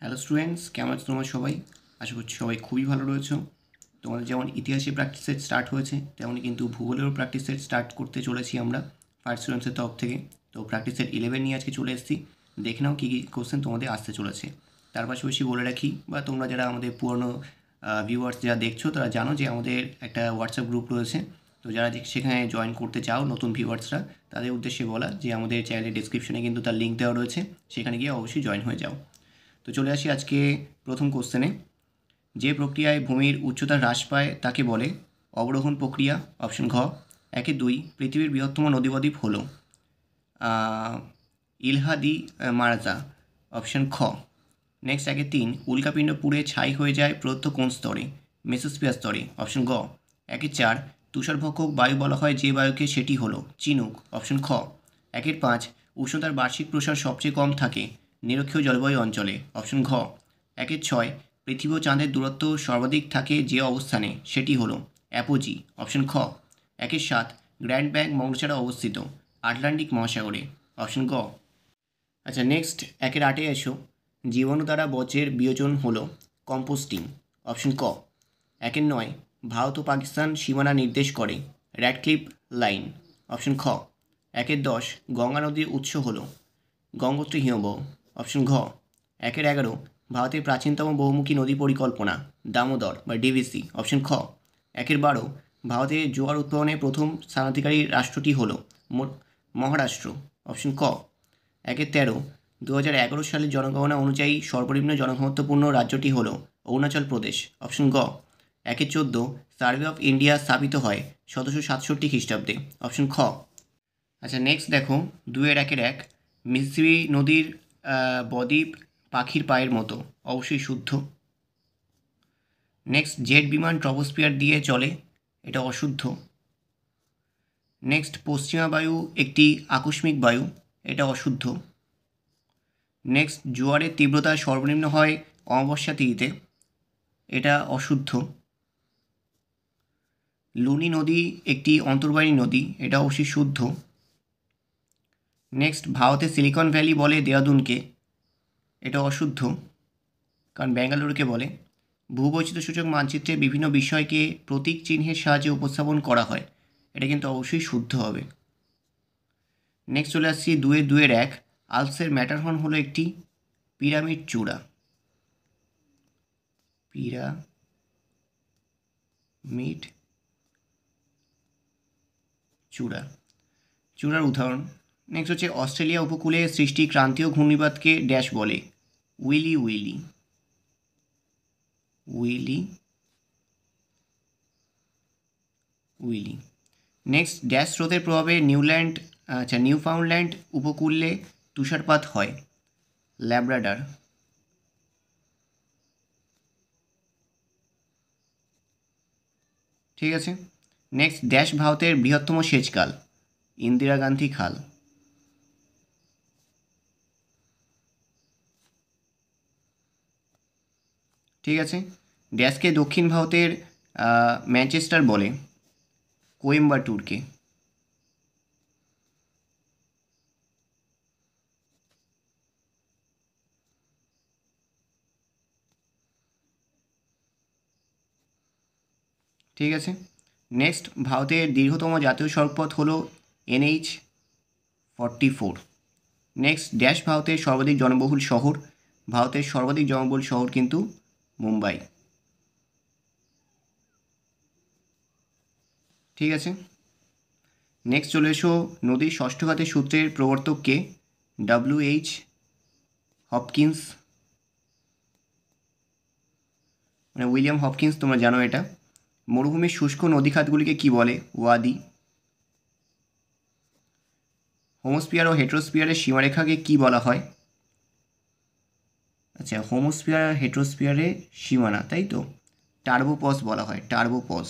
Hello students, কেমন আছো তোমরা সবাই? আশা করছি সবাই খুবই ভালো রয়েছো। তোমাদের যেমন ইতিহাসে প্র্যাকটিস সেট স্টার্ট হয়েছে, তেমনই কিন্তু ভূগোলেরও প্র্যাকটিস সেট স্টার্ট করতে চলেছি আমরা ফার্স্ট স্টুডেন্টসের তরফ থেকে। তো প্র্যাকটিস সেট 11 নিয়ে আজকে চলে এসেছি। দেখে নাও কী কী কোশ্চেন তোমাদের আসতে চলেছে। তার পাশাপাশি বলে রাখি, বা তোমরা যারা আমাদের পুরনো ভিউয়ার্স যারা দেখছো তারা জানো যে আমাদের একটা হোয়াটসঅ্যাপ গ্রুপ রয়েছে। তো যারা সেখানে জয়েন করতে চাও নতুন ভিউয়ার্সরা, তাদের উদ্দেশ্যে বলা যে আমাদের চ্যানেলের ডিসক্রিপশনে কিন্তু তার লিঙ্ক দেওয়া রয়েছে, সেখানে গিয়ে অবশ্যই জয়েন হয়ে যাও। তো চলে আসি আজকে প্রথম কোশ্চেনে। যে প্রক্রিয়ায় ভূমির উচ্চতা হ্রাস পায় তাকে বলে অবরোহণ প্রক্রিয়া। অপশন ঘ। 1-2 পৃথিবীর বৃহত্তম নদীবদ্বীপ হল ইলহা-দি মারাজা। অপশন খ। নেক্সট 1-3 উল্কাপিণ্ড পুড়ে ছাই হয়ে যায় প্রদত্ত কোন স্তরে? মেসোস্ফিয়ার স্তরে। অপশন গ। 1-4 তুষারভক্ষক বায়ু বলা হয় যে বায়ুকে, সেটি হলো চিনুক। অপশন খ। 1-5 উষ্ণতার বার্ষিক প্রসার সবচেয়ে কম থাকে নিরক্ষীয় জলবায়ু অঞ্চলে। অপশন ঘ। 1-6 পৃথিবী ও চাঁদের দূরত্ব সর্বাধিক থাকে যে অবস্থানে, সেটি হলো অ্যাপোজি। অপশন খ। 1-7 গ্র্যান্ড ব্যাংক মৌলছাড়া অবস্থিত আটলান্টিক মহাসাগরে। অপশন গ। আচ্ছা, নেক্সট 1-8 এসো। জীবাণু দ্বারা বর্জ্যের বিয়োজন হলো কম্পোস্টিং। অপশন ক। 1-9 ভারত ও পাকিস্তান সীমানা নির্দেশ করে র্যাডক্লিফ লাইন। অপশন খ। 1-10 গঙ্গা নদীর উৎস হলো গঙ্গোত্রী হিমবাহ। অপশন ঘ। 1-11 ভারতের প্রাচীনতম বহুমুখী নদী পরিকল্পনা দামোদর বা ডিভিসি। অপশন খ। 1-12 ভারতের জোয়ার উৎপাদনে প্রথম স্থানাধিকারী রাষ্ট্রটি হল মহারাষ্ট্র। অপশন ক। 1-13 2011 সালের জনগণনা অনুযায়ী সর্বনিম্ন জনঘনত্বপূর্ণ রাজ্যটি হল অরুণাচল প্রদেশ। অপশন গ। 1-14 সার্ভে অফ ইন্ডিয়া স্থাপিত হয় 1767 খ্রিস্টাব্দে। অপশন খ। আচ্ছা, নেক্সট দেখো 2-1 মিসিসিপি নদীর বদ্বীপ পাখির পায়ের মতো। অবশ্যই শুদ্ধ। নেক্সট জেট বিমান ট্রপোস্ফিয়ার দিয়ে চলে, এটা অশুদ্ধ। নেক্সট পশ্চিমা বায়ু একটি আকস্মিক বায়ু, এটা অশুদ্ধ। নেক্সট জোয়ারের তীব্রতা সর্বনিম্ন হয় অমাবস্যা তিথিতে, এটা অশুদ্ধ। লুনি নদী একটি অন্তর্বাহিনী নদী, এটা অবশ্যই শুদ্ধ। নেক্সট ভারতের সিলিকন ভ্যালি বলে দেহরাদুনকে, এটা অশুদ্ধ, কারণ ব্যাঙ্গালুরুকে বলে। ভূবৈচিত্র্যসূচক মানচিত্রে বিভিন্ন বিষয়কে প্রতীক চিহ্নের সাহায্যে উপস্থাপন করা হয়, এটা কিন্তু অবশ্যই শুদ্ধ হবে। নেক্সট চলে আসছি 2-1 আলপসের ম্যাটারহর্ন হলো একটি পিরামিড চূড়া। পিরামিড চূড়ার উদাহরণ। নেক্সট হচ্ছে অস্ট্রেলিয়া উপকূলে সৃষ্টি ক্রান্তীয় ঘূর্ণিবাতকে ড্যাশ বলে? Willy willy. Willy willy. Next dash স্রোতের প্রভাবে নিউফাউন্ডল্যান্ড উপকূলে তুষারপাত হয়? ল্যাব্রাডার। ঠিক আছে। নেক্সট ড্যাশ ভারতের বৃহত্তম সেচকাল? ইন্দিরা গান্ধী খাল। ঠিক আছে। ড্যাশকে দক্ষিণ ভারতের ম্যানচেস্টার বলে? কোয়েম্বাটুরকে। ঠিক আছে। নেক্সট ভারতের দীর্ঘতম জাতীয় সড়কপথ হলো NH-44। নেক্সট ড্যাশ ভারতের সর্বাধিক জনবহুল শহর? ভারতের সর্বাধিক জনবহুল শহর কিন্তু মুম্বাই। ঠিক আছে। নেক্সট চলে এসো নদীর ষষ্ঠ ঘাতের সূত্রের প্রবর্তককে? WH হপকিন্স, মানে উইলিয়াম হপকিন্স, তোমরা জানো এটা। মরুভূমির শুষ্ক নদীখাতগুলিকে কি বলে? ওয়াদি। হোমোস্ফিয়ার ও হেট্রোস্ফিয়ারের সীমারেখাকে কি বলা হয়? আচ্ছা, হোমোস্ফিয়ার আর হেট্রোস্ফিয়ারের সীমানা, তাই তো, টার্বোপজ বলা হয়, টার্বোপজ।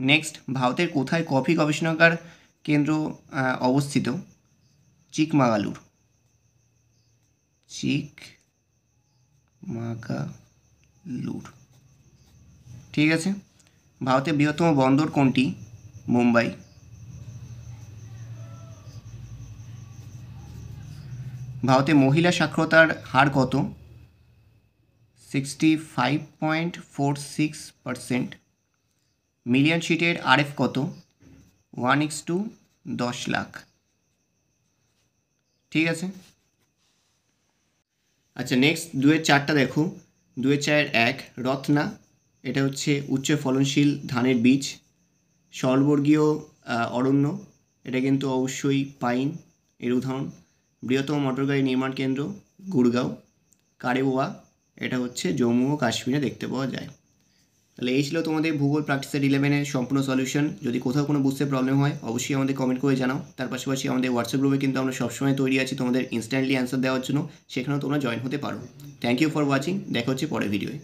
নেক্সট ভারতের কোথায় কফি গবেষণাগার কেন্দ্র অবস্থিত? চিকমাগালুর। ঠিক আছে। ভারতের বৃহত্তম বন্দর কোনটি? মুম্বাই। ভারতে মহিলা সাক্ষরতার হার কত? 65.46%। মিলিয়ন শিটের RF কত? 1:10 লাখ। ঠিক আছে। আচ্ছা, নেক্সট 2-4টা দেখো। 2-4-1 রত্না, এটা হচ্ছে উচ্চ ফলনশীল ধানের বীজ। সরলবর্গীয় অরণ্য, এটা কিন্তু অবশ্যই পাইন এর উদাহরণ। বৃহত্তম মোটরগাড়ি নির্মাণ কেন্দ্র গুড়গাঁও। কারেওয়া, এটা হচ্ছে জম্মু ও কাশ্মীরে দেখতে পাওয়া যায়। তাহলে এই ছিল তোমাদের ভূগোল প্র্যাকটিসের 11-এর সম্পূর্ণ সলিউশন। যদি কোথাও কোনো বুঝতে প্রবলেম হয় অবশ্যই আমাদের কমেন্ট করে জানাও। তার পাশাপাশি আমাদের হোয়াটসঅ্যাপ গ্রুপে কিন্তু আমরা সবসময় তৈরি আছি তোমাদের ইনস্ট্যান্টলি অ্যান্সার দেওয়ার জন্য, সেখানেও তোমরা জয়েন হতে পারো। Thank you for watching. দেখা হচ্ছে পরের ভিডিওয়ে।